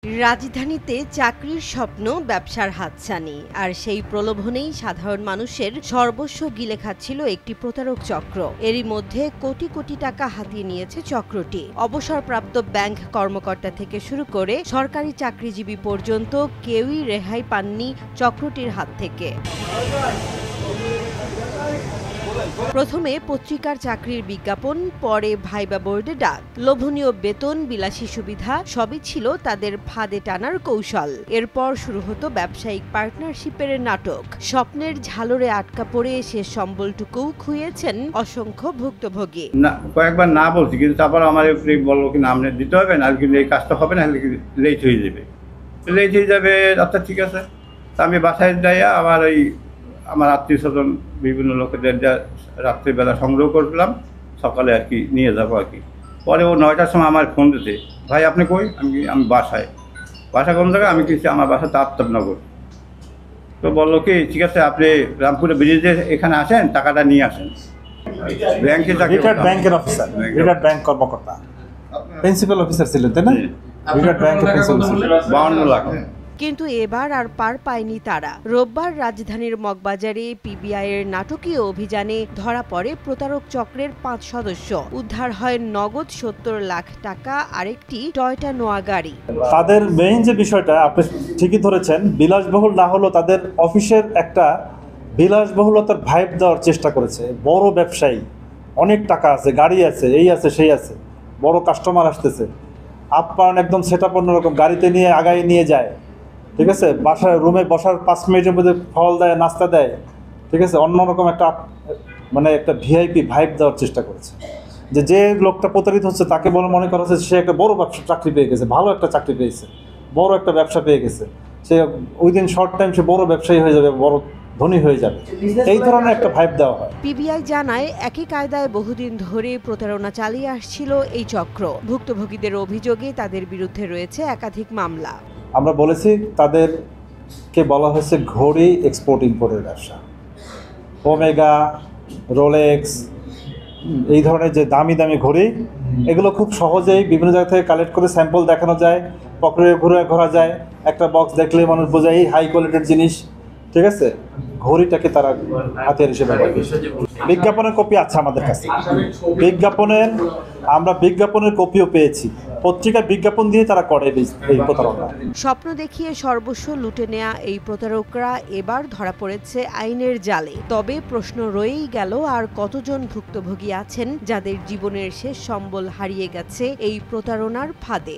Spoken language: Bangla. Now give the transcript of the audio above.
রাজধানীতে চাকরির স্বপ্ন ব্যবসার হাতছানি, আর সেই প্রলোভনেই সাধারণ মানুষের সর্বস্ব গিলে খাচ্ছিল একটি প্রতারক চক্র। এরই মধ্যে কোটি কোটি টাকা হাতিয়ে নিয়েছে চক্রটি। অবসরপ্রাপ্ত ব্যাংক কর্মকর্তা থেকে শুরু করে সরকারি চাকরিজীবী পর্যন্ত কেউই রেহাই পাননি চক্রটির হাত থেকে। প্রথমে পত্রিকার চাকরির বিজ্ঞাপন, পরে ভাইবা বোর্ডে ডাক, লোভনীয় বেতন, বিলাসী সুবিধা সবই ছিল তাদের ফাঁদে টানার কৌশল। এরপর শুরু হতো ব্যবসায়িক পার্টনারশিপের নাটক। স্বপ্নের ঝালরে আটকা পড়ে শেষ সম্বলটুকু খুইয়েছেন অসংখ্য ভুক্তভোগী। কয়েকবার না বলছি, কিন্তু তারপর আমার বললো কি নাম দিতে হবে না, কিন্তু এই কাজটা হবে না, লেট হয়ে যাবে। আচ্ছা ঠিক আছে। তা আমি বাসায় যাই, আবার আমার আত্মীয় স্বজন বিভিন্ন লোকেদের রাত্রিবেলা সংগ্রহ করলাম, সকালে আর কি নিয়ে যাবো আর কি। পরে ও 9টার সময় আমার ফোন দিতে, ভাই আপনি কই? আমি বাসায়। বাসা কোন জায়গায়? আমি কিছু আমার বাসা তাপ্তাবনগর। তো বললো কি ঠিক আছে, আপনি রামপুরে ব্রিজে এখানে আসেন, টাকাটা নিয়ে আসেন। ব্যাংকে ব্যাংকের অফিসার, ব্যাংক কর্মকর্তা, প্রিন্সিপাল অফিসার ছিলেন তাই না? ব্যাংকের প্রিন্সিপাল ছিলেন। 52 লাখ। কিন্তু এবার আর পার পায়নি তারা। রোববার রাজধানীর মগবাজারে পিবিআইয়ের নাটকীয় অভিযানে ধরা পড়ে প্রতারক চক্রের 5 সদস্য। উদ্ধার হয় নগদ 70 লাখ টাকা আর একটি টয়োটা নোয়া গাড়ি। তাদের মেইন যে বিষয়টা আপনি ঠিকই ধরেছেন, বিলাসবহুল না হলেও তাদের অফিসের একটা বিলাসবহুলতার ভাইব দেওয়ার চেষ্টা করেছে। বড় ব্যবসায়ী, অনেক টাকা আছে, গাড়ি আছে, এই আছে সেই আছে, বড় কাস্টমার আসতেছে, আপ্যায়ন একদম সেট আপ অন্যরকম, গাড়িতে নিয়ে আগায় নিয়ে যায়, ঠিক আছে, বাসায় রুমে বসার 5 মিনিটের মধ্যে ফল দেয়, নাস্তা দেয়, ঠিক আছে, অন্যরকম একটা একটা ভিআইপি ভাইব দেওয়ার চেষ্টা করেছে। যে লোকটা প্রতারিত হচ্ছে তাকে বলে মনে করা হচ্ছে সে একটা বড় ব্যবসা চাকরি পেয়ে গেছে, ভালো একটা চাকরি পেয়েছে, বড় একটা ব্যবসা পেয়ে গেছে, সে উইদিন শর্ট টাইম সে বড় ব্যবসায়ী হয়ে যাবে, বড় ধনী হয়ে যাবে, এই ধরনের একটা ভাইব দেওয়া হয়। পিবিআই জানায় একই কায়দায় বহুদিন ধরে প্রতারণা চালিয়ে আসছিল এই চক্র। ভুক্তভোগীদের অভিযোগে তাদের বিরুদ্ধে রয়েছে একাধিক মামলা। আমরা বলেছি তাদেরকে বলা হয়েছে ঘড়ি এক্সপোর্ট ইম্পোর্টের ব্যবসা। ওমেগা, রোলেক্স, এই ধরনের যে দামি দামি ঘড়ি, এগুলো খুব সহজেই বিভিন্ন জায়গা থেকে কালেক্ট করে স্যাম্পল দেখানো যায়, পকেটে ঘুরে ঘোরা যায়, একটা বক্স দেখলে মানুষ বোঝায় হাই কোয়ালিটির জিনিস, ঠিক আছে। ঘড়িটাকে তারা হাতিয়ার হিসেবে ব্যবহার করছে। বিজ্ঞাপনের কপি আছে আমাদের কাছে, আমরা বিজ্ঞাপনের কপিও পেয়েছি। পত্রিকার বিজ্ঞাপন দিয়ে তারা করে এই প্রতারণা। স্বপ্ন দেখিয়ে সর্বস্ব লুটে নেয়া এই প্রতারকরা এবার ধরা পড়েছে আইনের জালে। তবে প্রশ্ন রয়েই গেল, আর কতজন ভুক্তভোগী আছেন যাদের জীবনের শেষ সম্বল হারিয়ে গেছে এই প্রতারণার ফাঁদে।